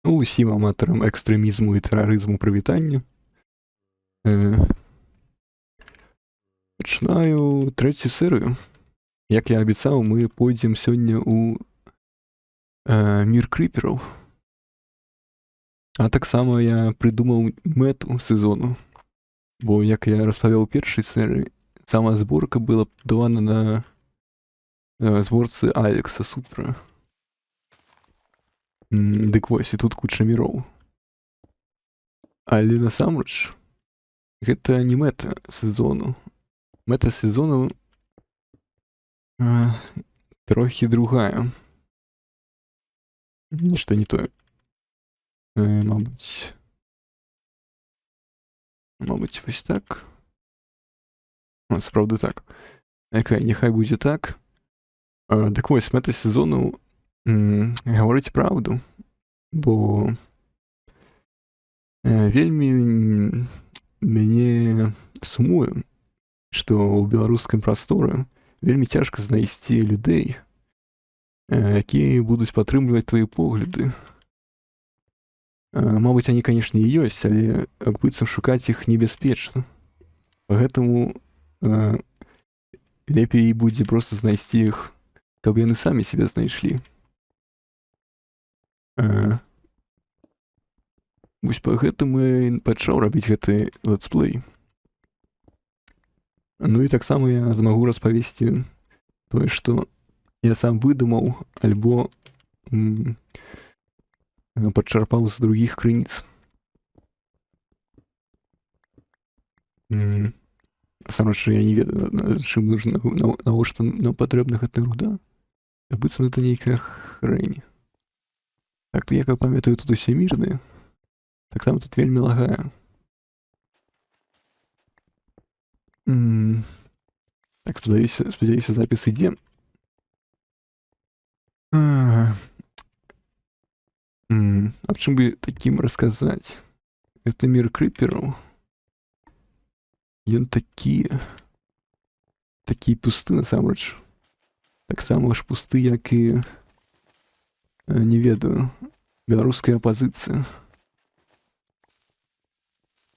Усім аматарам экстрэмізму і тэрарызму прывітанне. Пачынаю трэцюю серыю. Як я абяцаў, мы пойдзем сёння ў мір крыпераў. А таксама я прыдумаў мэту сезону. Бо, як я распавёў у першай серыі, сама зборка была пабудавана на зборцы Алекса Супера. Дык вось, і тут куча міроў. Але насамрэч, гэта не мэта сезону. Мэта сезону трохі другая. Нешта не тое. Мабыць, вось так. Сапраўды так. Няхай будзе так. Дык вось, мэта сезону гаварыць праўду, бо вельмі мяне сумуе, што ў беларускай прасторы вельмі цяжка знайсці людзей, якія будуць падтрымліваць твае погляды. Мабыць, они, канешне, і ёсць, але быццам шукаць іх небяспечна. Пагэтаму лепей будзе проста знайсці іх, каб яны самі сябе знайшлі. Вось пагэтаму я пачаў рабіць гэты летсплей. Ну і таксама я змагу распавесці тое, што я сам выдумаў, альбо падчарпаў з другіх крыніц. Насамрэч, я не ведаю, чым нужна, навошта нам патрэбна гэта руда. Быццам гэта нейкая хрэнь. Так, як я памятаю, тут усе мірныя. Так там тут вельмі лагае. Так, спадзяюся, запіс ідзе. Аб чым бы такім расказаць? Гэта мір крыпераў. Ён такі пусты, насамрэч. Таксама ж пусты, як і, не ведаю, беларуская апазіцыя.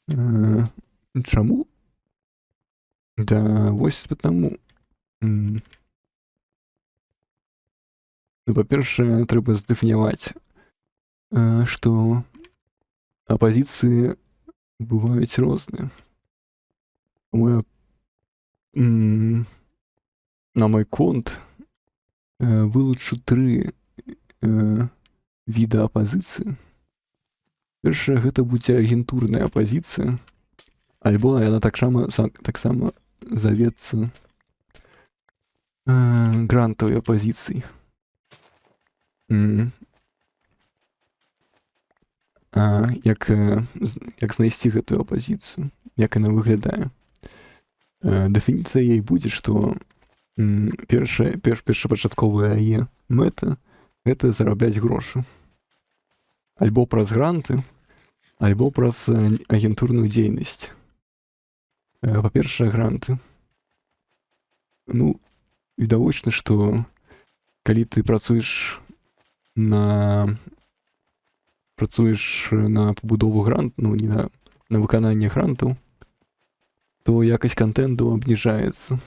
Чаму? Да вось таму. Па-першае, трэба здэфіняваць, што апазіцыі бываюць розныя. На мой конт вылучу 3 віда апазіцыі. Першае, гэта будзе агентурная апазіцыя, альбо яна таксама завецца грантавай апазіцыяй. Як знайсці гэтую апазіцыю? Як яна выглядае? Дэфініцыя яе будзе, што першапачатковая яе мэта — гэта зарабляць грошы. Альбо праз гранты, альбо праз агентурную дзейнасць. Па-першае, гранты. Ну, відавочна, што калі ты працуеш на пабудову гранту, ну, не на выкананне грантаў, то якасць кантэнту абніжаецца.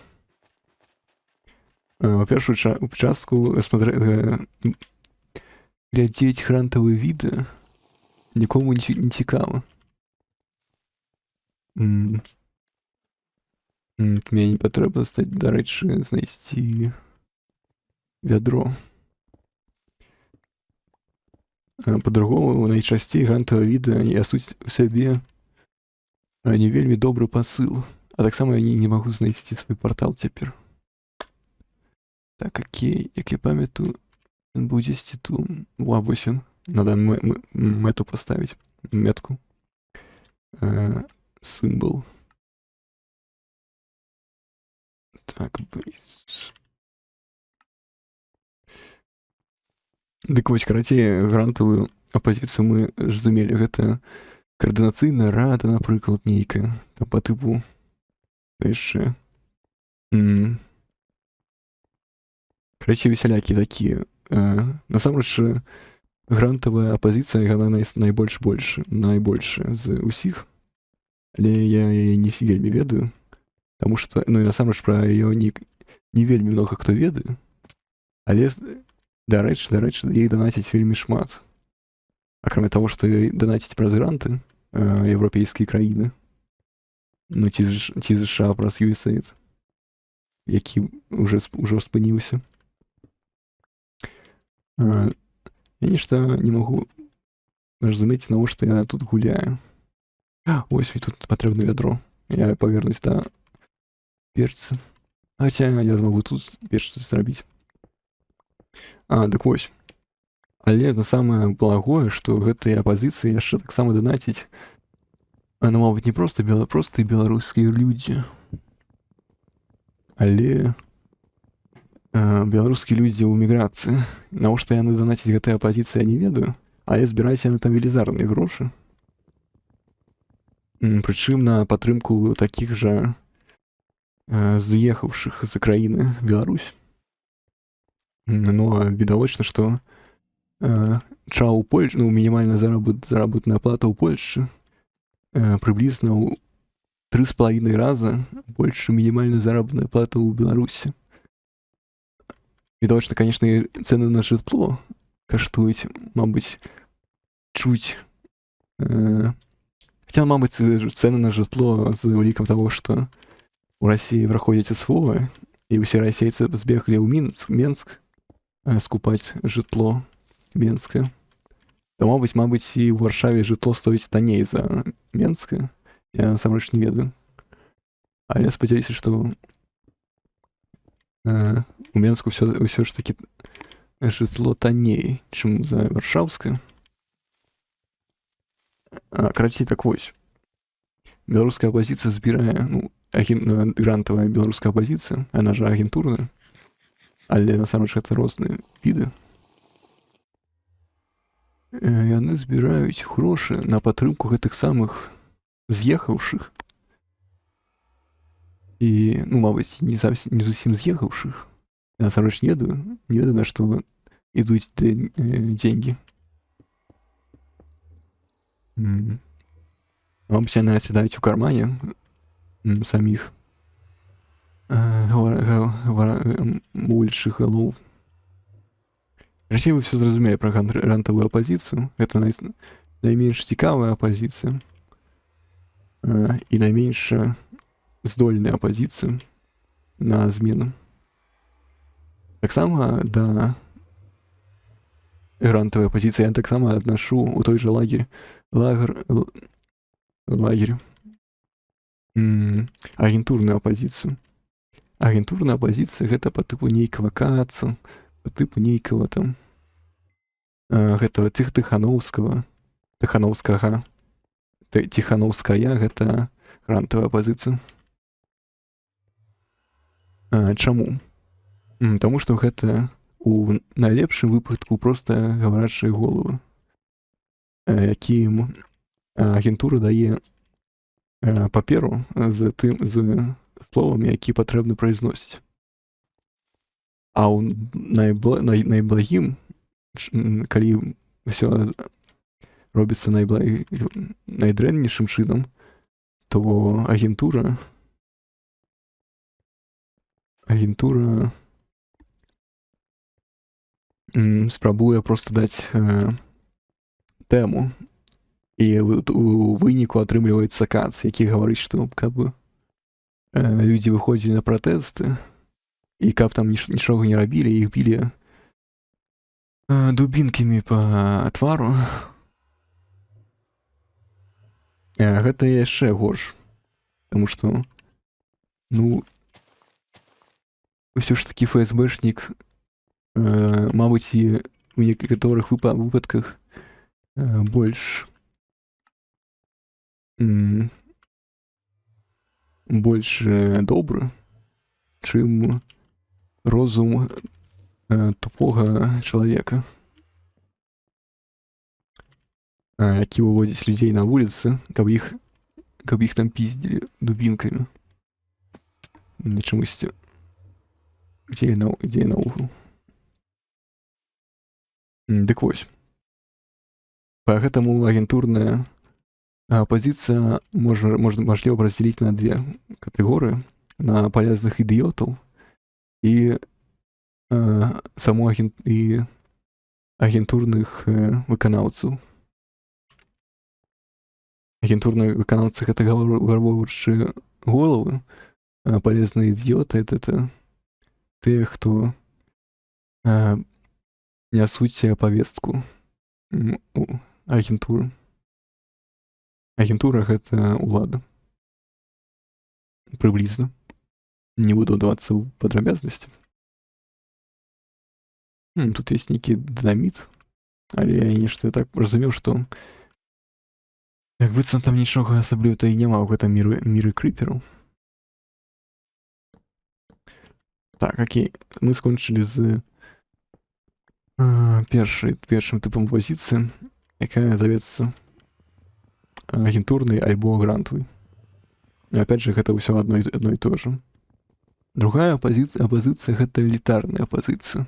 Па-першую частку глядзець грантавыя відэа нікому не цікава. Мне не патрэбна, дарэчы, знайсці вядро. Па-другому, найчасцей грантавыя відэа нясуць у сябе не вельмі добры пасыл. А таксама я не магу знайсці свой партал цяпер. Так, окей, як я памятаю, будзе тут. Вось ён. Надо мэту паставіць. Метку. Сімвол. Так, дык вось, карацей, грантавую апазіцыю мы зразумелі. Гэта каардынацыйная рада, напрыклад, нейкая. Там па тыпу яшчэ. Карацей, весялякі такія. Насамрэч, грантавая апазіцыя яна найбольшая з усіх, але я яе не вельмі ведаю, таму што ну і насамрэч пра яе не вельмі многа хто ведае, але дарэчы ей данаціць вельмі шмат. Акрамя таго, што ёй данаціць праз гранты еўрапейскія краіны, ну ці ЗША праз USAID, які ўжо спыніўся. Я нешта не магу разумець, навошта я тут гуляю. Ось, тут патрэбна вядро. Я павернусь да перца. Хаця я змагу тут перш зрабіць. Дык вось. Але на самае благое, што гэтыя апазіцыі яшчэ таксама данаціць, ну, мабыць, не проста беларускія людзі, але беларускія людзі ў міграцыі. Навошта яны данаціць гэтыя апазіцыі, я не ведаю, але збіраюць яны там велізарныя грошы. Прычым на падтрымку такіх жа з'ехаўшых з краіны Беларусь. Ну, відавочна, што чаў Польшчы, ну, мінімальная заработная плата ў Польшчы прыблізна ў 3,5 раза больш мінімальная заработная плата ў Беларусі. Відавочна, канешне, цэны на жытло каштуюць, мабыць, чуць. Хаця, мабыць, цэны на жытло з улікам таго, што у Расіі праходзяць СВО, і ўсе расейцы збеглі ў Менск скупаць жытло менскае. То, мабыць, і ў Варшаве жытло стоіць танней за менскае. Я насамрэч не ведаю. Але спадзяюся, што у Менску ўсё ж такі жытло танней, чым за варшаўскае. Карацей, так вось. Беларуская апазіцыя збірае, ну, грантавая беларуская апазіцыя, яна ж агентурная, але насамрэч гэта розныя віды. Яны збіраюць грошы на падтрымку гэтых самых з'ехаўшых і, ну, мабыць, не зусім з'ехаўшых. Я насамрэч не ведаю, на што ідуць деньги. Мабыць, яны асядаюць у кармане саміх большых галоў. Расія, вы все зразумелі пра грантавую апазіцыю. Гэта найменш цікавая апазіцыя і найменш здольная апазіцыя на змену. Таксама да грантавай апазіцыі я таксама аднашу ў той жа лагер агентурную апазіцыю. Агентурная апазіцыя гэта па тыпу нейкага Каца, па тыпу нейкага там гэтага Тихановская, гэта грантавая апазіцыя. Чаму? Таму што гэта у найлепшым выпадку проста гаварачыя головы, якім агентура дае паперу з словамі, які патрэбна прайзносіць. А ў найблагім, калі ўсё робіцца найдрэннейшым чынам, то агентура спрабуе проста даць тэму, і у выніку атрымліваецца Кац, які гаворыць, што каб людзі выходзілі на пратэсты, і каб там нічога не рабілі, іх білі дубінкамі па твару. Гэта яшчэ горш, таму што, ну, ўсё ж такі ФСБшнік, мабыць, і ў некаторых выпадках больш добры, чым розум тупога чалавека, які выводзіць людзей на вуліцы, каб іх там пиздзілі дубінкамі. Чамусьці. Дзе я наогул? Дык вось. Поэтому агентурная позиция можливо разделить на две категории: на полезных идиотов и агентурных выканаўцаў. Агентурные выканаўцы — гэта гаворчыя головы, а полезные идиоты — это те, хто нясуць повестку агентуры. Агентура — гэта улада. Прыблізна. Не буду вдавацца ў падрабязнасці. Тут есть нейкі дынаміт, але я нешта так разумеў, што як быццам там нічога асабліва-то і няма ў гэтым міры крыпераў. Так, окей. Мы скончылі з першым тыпам пазіцыі, якая завецца агентурнай альбо грантавай. Опять же, гэта ўсё одно і то же. Другая апазіцыя — гэта элітарная апазіцыя.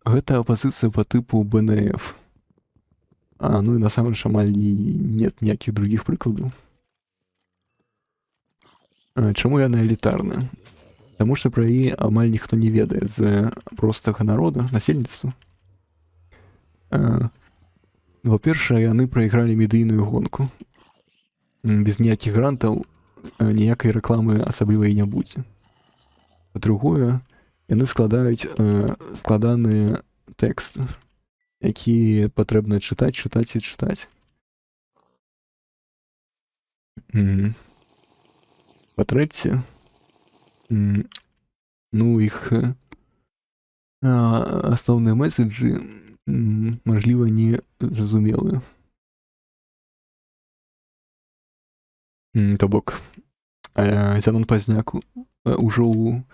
Гэта апазіцыя по тыпу БНФ. Ну і насамрэч амаль нет ніякіх другіх прыкладаў. Чаму яна элітарная? Таму што пра яе амаль ніхто не ведае з простага народа, насельніцтва. Па-першае, яны прайгралі медыйную гонку. Без ніякіх грантаў ніякай рэкламы асаблівай не будзе. Па-другое, яны складаюць складаныя тэксты, якія патрэбна чытаць. Па-трэцяе, іх асноўныя меседжы можліва не зразумелыя. То бок, Зянон Пазняк ужо ў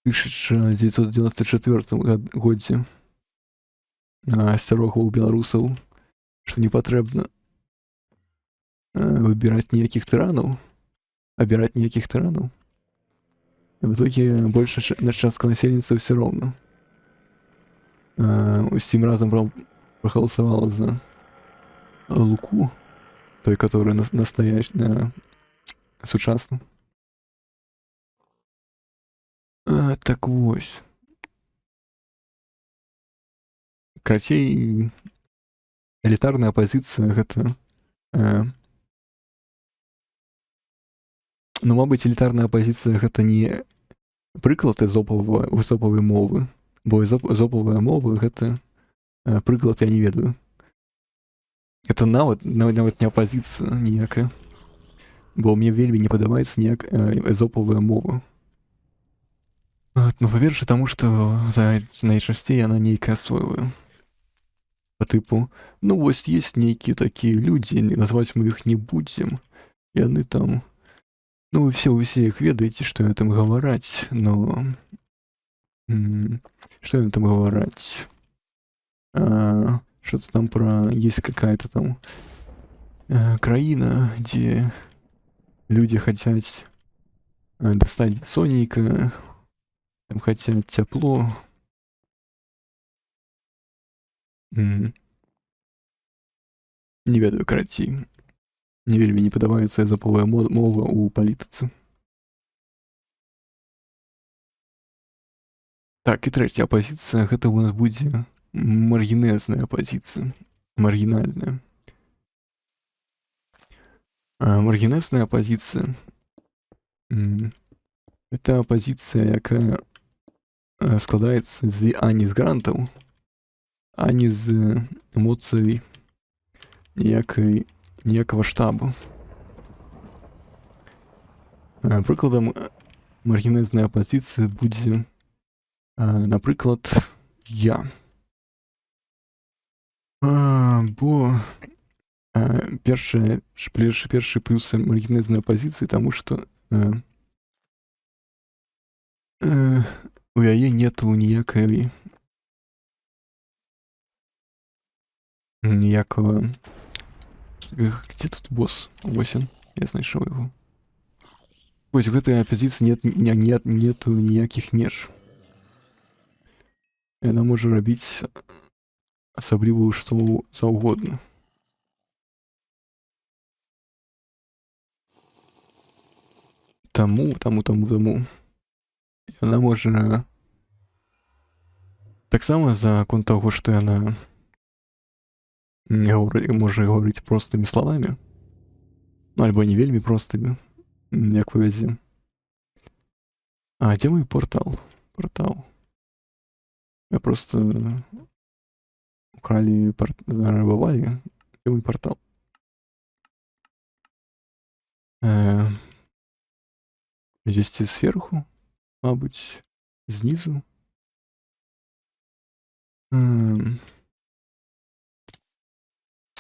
1994 годзе асцярогваў беларусаў, што не патрэбна абіраць ніякіх тыранаў. В итоге большая частка насельніцтва все роўна усім разам проголосовала за Луку, той, который настоящий, сучасны. Так вось. Карацей, элітарная апазіцыя — гэта мабыць, элітарная апазіцыя — гэта не прыклад эзопавай мовы, бо эзопавая мова — гэта прыклад, я не ведаю. Это нават не апазіцыя ніякая, бо мне вельмі не падабаецца эзопавая мова. Па-першае, таму што найчасцей яна нейкая асоевая. Па тыпу, вось есть нейкія такія людзі, назваць мы іх не будзем, яны там, вы все іх ведаеце, што яны там гавараць, но што яны там гавараць? Что-то там есть какая-то там краіна, где люди хотят достать сонненько, там хотят тепло. Не ведаю, карацей. Мне вельмі не падабаецца эзопавая мова ў палітыцы. Так, і трэцяя апазіцыя — гэта ў нас будзе маргінезная апазіцыя, маргінальная. Маргінезная апазіцыя — это апазіцыя, якая складаецца ані з грантаў, ані з эмоцый ніякага штабу. Прыкладам маргінезнай апазіцыі будзе, напрыклад, я. Бо першы плюс маргінезнай апазіцыі, таму што у яе нету ніякага где тут босс? Вось он, я знайшоў яго. Вось у гэтай апазіцыі нету ніякіх меж. Яна можа рабіць асабліва што заўгодна. Таму яна можа таксама за конт таго, што яна можа гаварыць простымі словамі, альбо не вельмі простымі, як павядзе. А дзе мой партал? Я просто украли, нарабавалі. Дзе мой партал? Дзесьці сверху, мабыць, знізу.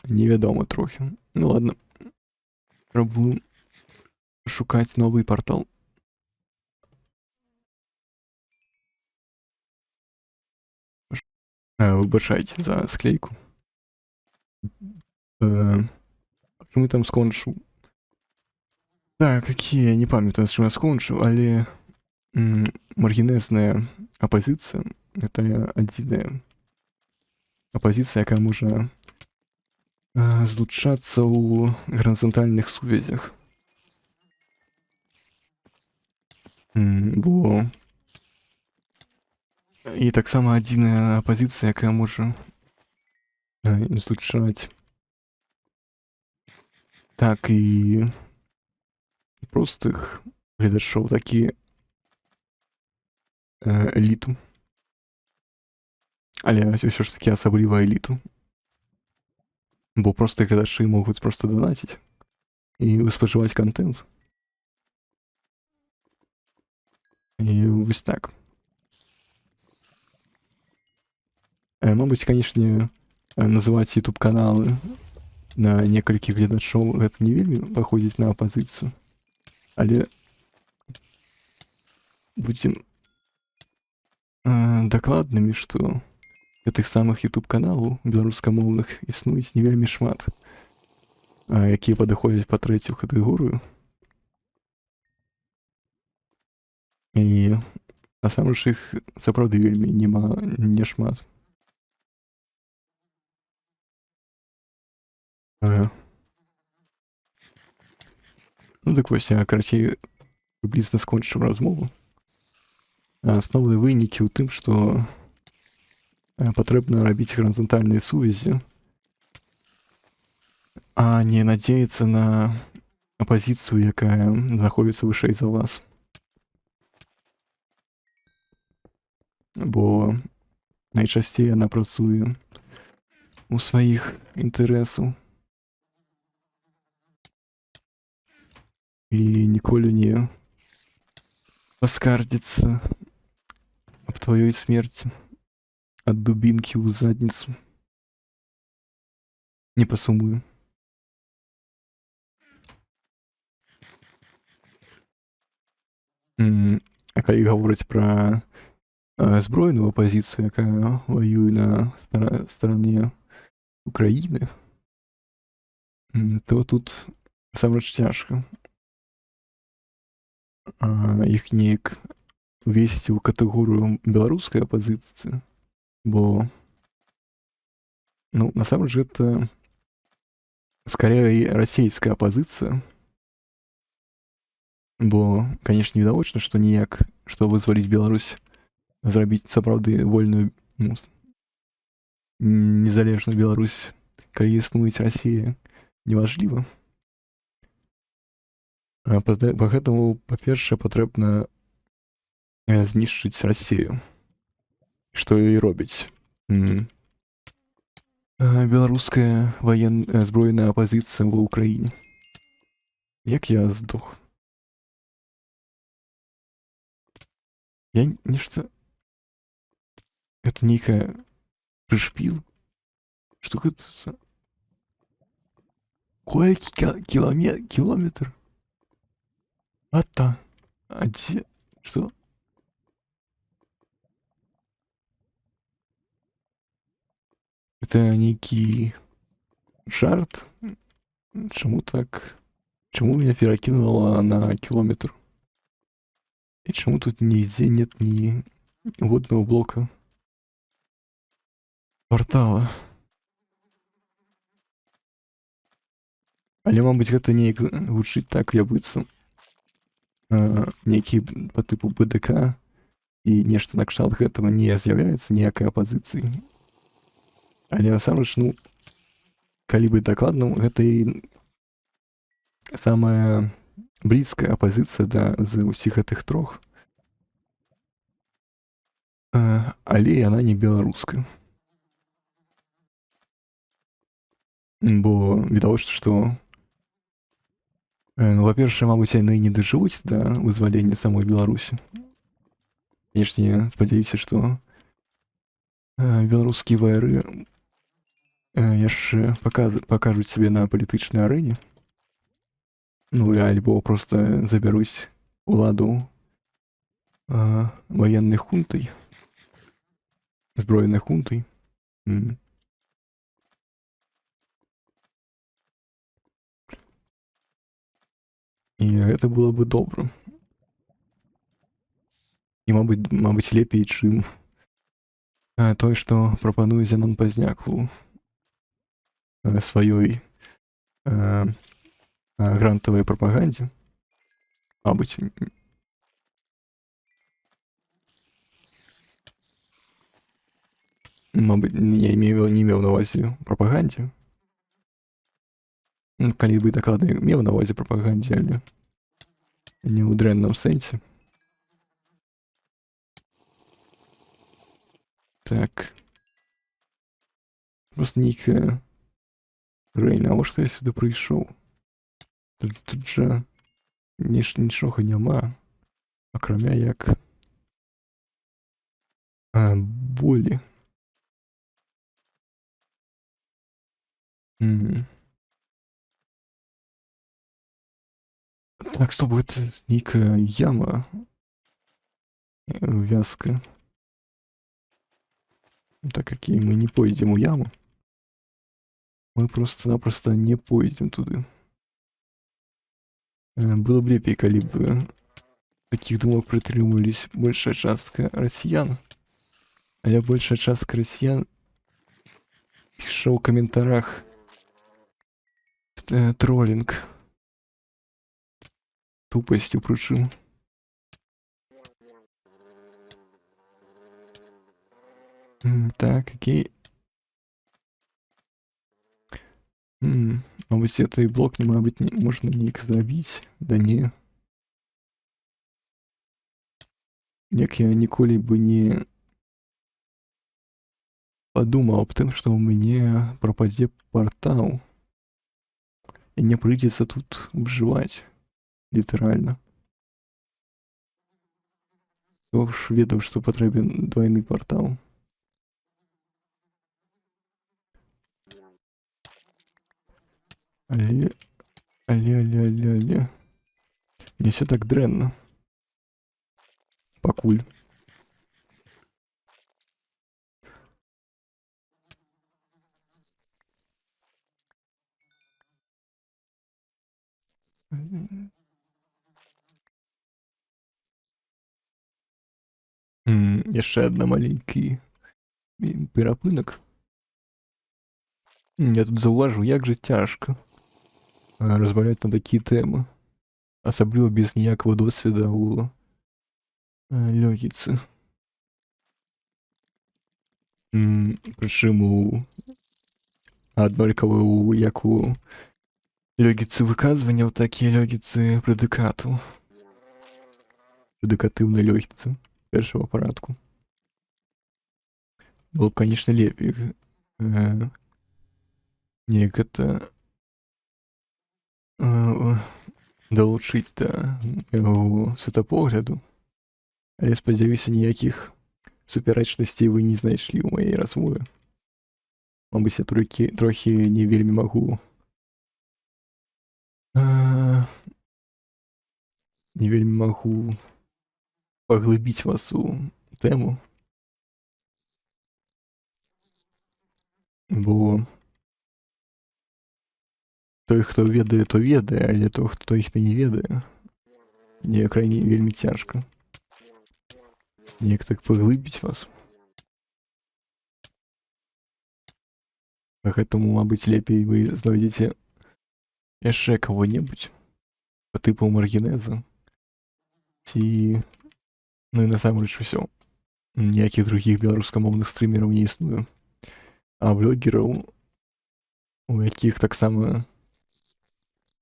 Невядома трохі. Ну ладно. Спрабую шукаць новы партал. Выбачайце за склейку. Чым там скончыў? Так, какие, не памятаю, з чым я скончыў, але маргінезная апазіцыя — гэта адзіная апазіцыя, якая можа злучацца ў гарызантальных сувязях. Бо і таксама адзіная апазіцыя, якая можа злучаць так і простых гледачоў, такі эліту. Але ўсё ж такі асабліва эліту. Бо простыя гледачы могуць проста данаціць і спажываць контент. І вось так. Мабыць, канешне, называць YouTube-каналы на некалькі гледачоў гэта не вельмі паходзіць на апазіцыю. Але будзем дакладнымі, што гэтых самых YouTube-каналаў беларускамоўных існуюць не вельмі шмат, якія падыходзяць па трэцюю катэгорыю. І насамрэч іх сапраўды вельмі не шмат. Ну так вось, я карацей прыблізна скончыў размову. Асноўныя вынікі ў тым, што патрэбна рабіць гарызантальныя сувязі, а не надеяцца на апазіцыю, якая знаходзіцца вышэй за вас. Бо найчасцей яна працуе у сваіх інтарэсаў і ніколі не паскардзіцца аб тваёй смерці ад дубінкі ў задніцу. Не пасумую. А калі гаворыць пра збройную апазіцыю, якая ваюе на стороне Украіны, то тут насамрэч цяжка іх неяк увесці ў катэгорыю беларускай апазіцыі, бо насамрэч гэта скорее расійская апазіцыя, бо, канешне, відавочна, што ніяк, што вызваліць Беларусь, зрабіць сапраўды вольную, незалежную Беларусь, калі існуюць Расія, неважліва. Па гэтаму, па-першае, патрэбна знішчыць Расію, што і робіць беларуская збройная апазіцыя ва ўкраіне. Як я здох? Я нешта... Это нейкая прышпіл? Што гэта за... Колькі кілометр? А дзе? Што? Это нейкі жарт? Чаму так? Чаму меня перакінула на кілометр? І чаму тут нідзе нет ні водного блока? Партала. Але, мабыць, гэта неяк гучыць так, як быццам нейкі па тыпу БДК і нешта накшталт гэтага не з'яўляецца ніякай апазіцыяй. Але насамрэч, ну, калі быць дакладным, гэта і самая блізкая апазіцыя з усіх гэтых трох. Але яна не беларуская. Бо відавочна, што ну, па-першае, мабыць, яны не дажывуць да вызвалення самой Беларусі. Канешне, спадзяюся, што беларускія ваяры яшчэ пакажуць сябе на палітычнай арэне. Ну, альбо проста забяруць уладу ваеннай хунтай, зброенай хунтай. І гэта было бы добра. І, мабыць, лепей, чым той, што прапануе Зянон Пазняк у сваёй грантавай прапагандзе. Мабыць, я не меў на ўвазе прапагандзе. Калі бы дакладна меў на ўвазе прапагандзе, але не ў дрэнным сэнсе. Так. Просто нейкая Рэй, навошта я сюды прыйшоў? Тут жа нічога няма, акрамя як болі. Так, стоп, гэта нейкая яма вязкая. Так как мы не пойдзем у яму, мы просто-напросто не пойдзем туды. Было б лепей, калі б такіх думак прытрымлівались большая частка расіян. Але большая частка расіян піша ў каментарах троллінг. Тупасцю прычым. Так, окей. Мабыць, гэты блок можна неяк зрабіць, да не. Як я ніколі бы не падумаў аб тым, што ў мяне прападзе партал. І мне прыйдзецца тут абжываць. Літаральна. Хто ж ведаў, што патрэбен двойны партал. Але. Не все так дрэнна. Пакуль. Яшчэ адна маленькі перапынак. Я тут заўважыў, як жа цяжка размаўляць на такія тэмы. Асабліва без ніякага досведа ў логіцы. Прычым аднолькава як у логіцы выказванняў, так і логіцы прэдыкату. Прэдыкатыўнай логіцы першага парадку. Было б, конечно, лепей неяк гэта далучыць да яго светапогляду. Але спадзяюся, ніякіх супярэчнасцей вы не знайшлі ў маёй размове. Мабыць, я трохі не вельмі магу паглыбіць вас у тэму. Бо той, хто ведае, то ведае, але той, хто іх не ведае, мне крайне вельмі цяжка. Неяк так паглыбіць вас. Гэтаму, мабыць, лепей вы знойдзеце яшчэ кого-небудзь по тыпу Маргінеза. Ці... Ну і насамрэч усё. Ніякіх другіх беларускамоўных стрымераў не існуе. А блогераў, у якіх таксама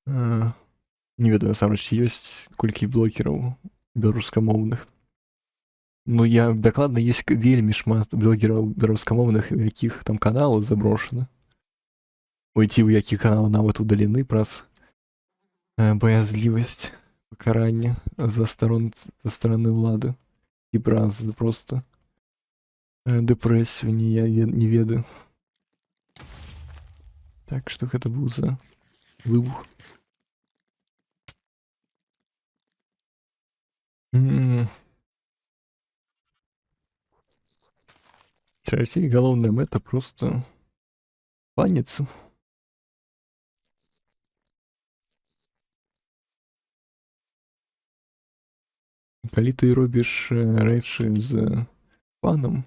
не ведаю, насамрэч, ці ёсць колькі блогераў беларускамоўных. Ну, я дакладна есть вельмі шмат блогераў беларускамоўных, у якіх там каналы заброшаны. Ой, ці у якіх каналы нават удалены праз баязлівасць пакарання за стороны ўлады і праз просто дэпрэсію не ведаю. Так, што гэта быў за выбух? Расіі галоўная мэта просто паніца. Калі ты робіш рэчы з фанам,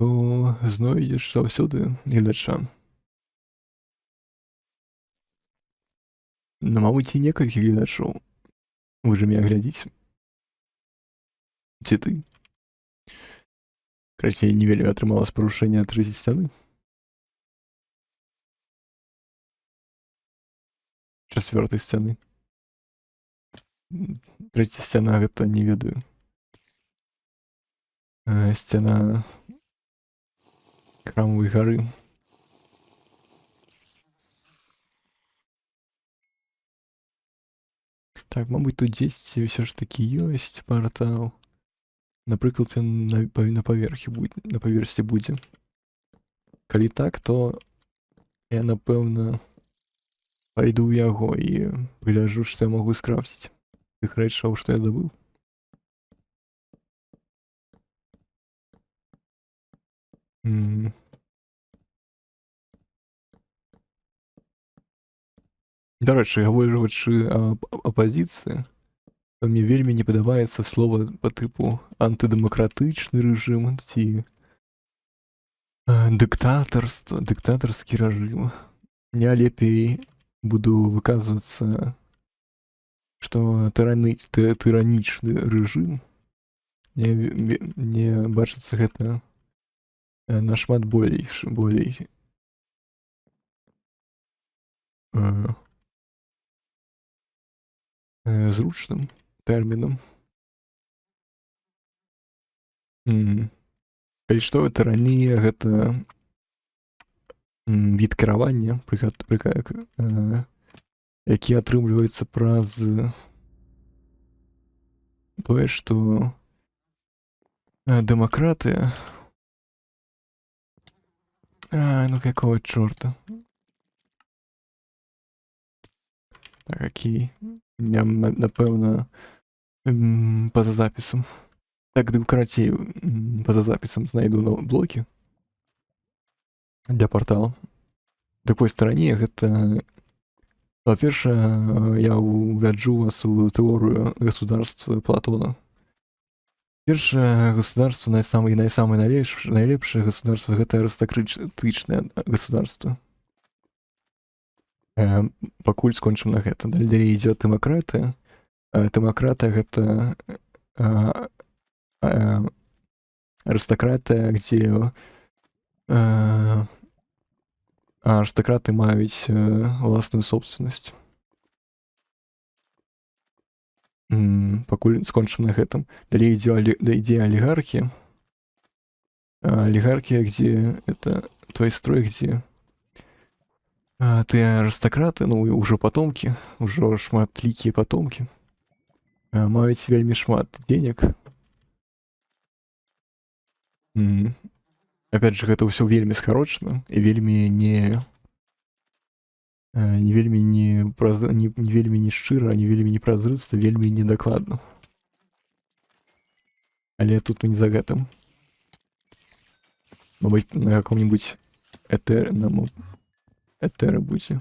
то знойдзеш заўсёды гледача. Ну, мабыць, і некалькі гледачоў. Вы же меня глядзіце. Ці ты? Карацей, не вельмі атрымалася парушэнне трэцяй сцяны. Чацвёртай сцяны. Трэцяя сцяна гэта не ведаю. Сцяна храмавай гары. Так, мабыць, тут дзесьці ўсё ж такі ёсць партал. Напрыклад, ён на паверсе будзе. Калі так, то я, напэўна, пайду ў яго і пагляджу, што я магу скрафціць. Тых рэчаў, што я забыў. Дарэчы, гаворачы аб апазіцыі, мне вельмі не падабаецца слова па тыпу антыдэмакратычны рэжым ці дыктатарскі рэжым. Я лепей буду выказвацца, што тыранічны рэжым. Мне бачыцца гэта нашмат болей зручным тэрмінам. Калі што, тыранія гэта від кіравання, які атрымліваецца праз тое, што дэмакратыя... ну какого чорта? Так, окей. Я, напэўна, па-за запісам. Так, карацей, па-за запісам знайду блокі для партала. Так вось, тыранія гэта... Па-першае, я увяджу вас у тэорыю государства Платона. Першае государство, найсамае найлепшае государство, гэта арыстакратычнае государство. Пакуль скончым на гэта. Далей ідзе дэмакратыя. Дэмакратыя гэта арыстакратыя, дзе арыстакраты маюць уласную собственнасць. Пакуль скончым на гэтым. Далей ідзе алігархія. Алігархія, дзе это той строй, дзе тыя арыстакраты, ну, ўжо патомкі, ўжо шматлікія патомкі, маюць вельмі шмат денег. Опять же, гэта ўсё вельмі скарочана і вельмі не шчыра, не вельмі непразрыста, вельмі недакладна. Але тут мы не за гэтым. Мабыць, на каком-нибудь этэры будзе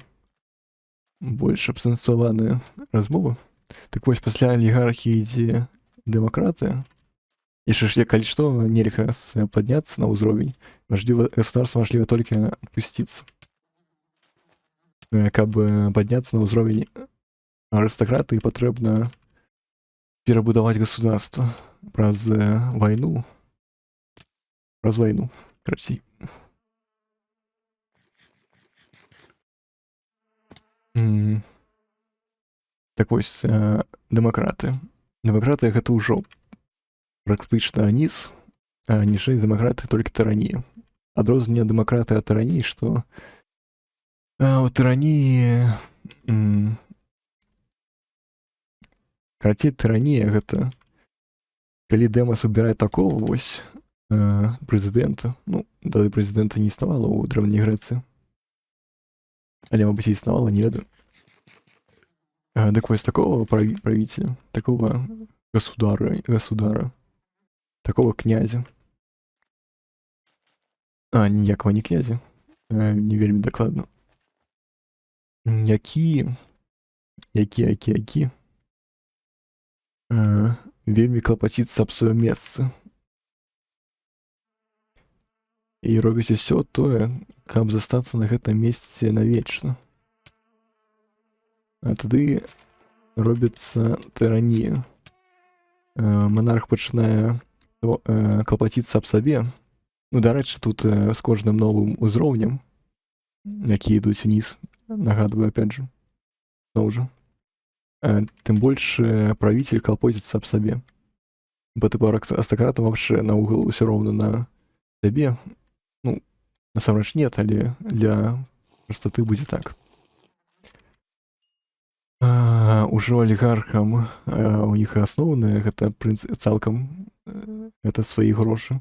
больш абсэнсаваная размова. Так вось, пасля алігархіі ідзе дэмакратыя, Яшчэ ж калі што нельга падняцца на ўзровень, государства мажліва толькі адпусціцца. Каб падняцца на ўзровень арыстакраты, патрэбна перабудаваць государства праз вайну. Красей. Так вось, дэмакраты. Дэмакраты гэта ўжо практычна ніз, а ніжэй дэмакраты толькі тыранія. Адрозненне дэмакраты ад тыраніі, што у тыраніі карацей, тыранія гэта калі дэмас убірае такого вось прэзідэнта, ну, тады прэзідэнта не існавала ў драўняй Грэцыі. Але, мабыць, і існавала, не ведаю. Дык вось такого правителя, такого государа, такого князя. Ніякого не князя, не вельмі дакладна. Які вельмі клапаціцца аб сваё месца. І робіць усё тое, каб застацца на гэтым месцы навечна. А тады робіцца тыранія. Манарх пачынае клапаціцца аб сабе. Ну, дарэчы, тут з кожным новым узроўнем, які ідуць уніз, нагадваю, опять же, зноў жа, тым больш правитель клапоціцца аб сабе. Бо тыпу арыстакратам вообще наогул усё роўна на сябе. Ну, насамрэч нет, але для простоты будзе так. Ужо алігархам у іх асноўнае гэта цалкам гэта свае грошы.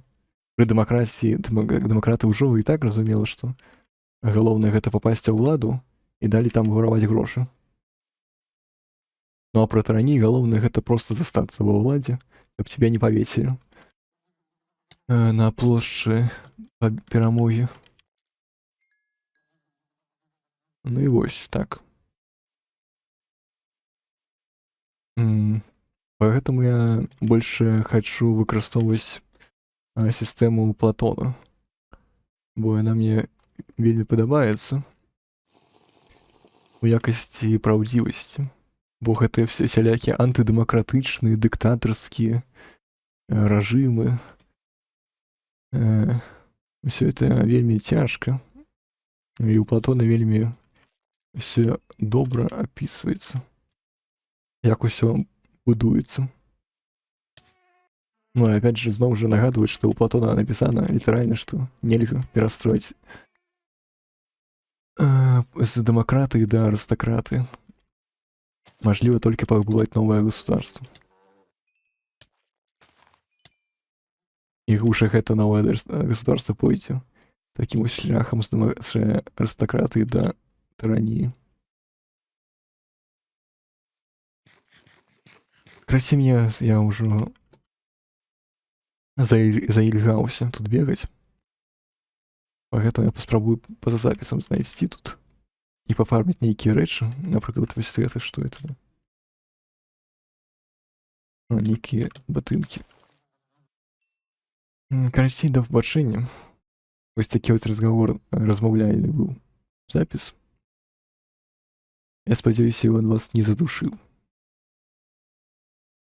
Пры дэмакратыі дэмакраты ўжо і так разумела, што галоўнае гэта папасці ў ўладу і далі там вараваць грошы. Ну а пры тыраніі галоўнае гэта проста застацца ва ўладзе, каб цябе не павесілі на плошчы перамогі. Ну і вось так. Поэтому я больше хочу выкарыстоўваць сістэму Платона, бо яна мне вельмі падабаецца у якасці праўдзівасці, бо гэтыя сялякія антыдэмакратычныя, дыктатарскія рэжымы, усё это вельмі цяжка, і ў Платона вельмі ўсё добра апісваецца, як усё будуецца. Ну, и опять же, зноў жа нагадваюць, што ў Платона напісана літаральна, што нельга перастроіць з дэмакратыі да арыстакраты. Мажліва толькі пабудаваць новае государство. І гуша гэта новае государство пойдзе такім вось шляхам з арыстакратыі да тыраніі. Красі мне, я ўжо заільгаўся тут бегаць. Паэтому я паспрабую па-за запісам знайсці тут і пафарміць нейкія рэчы. Напрыклад, вось гэта, што это? Нейкія батынкі. Карацей, да пабачэння. Вось такі вот размаўляльны быў запіс. Я спадзяюся, ён вас не задушыў.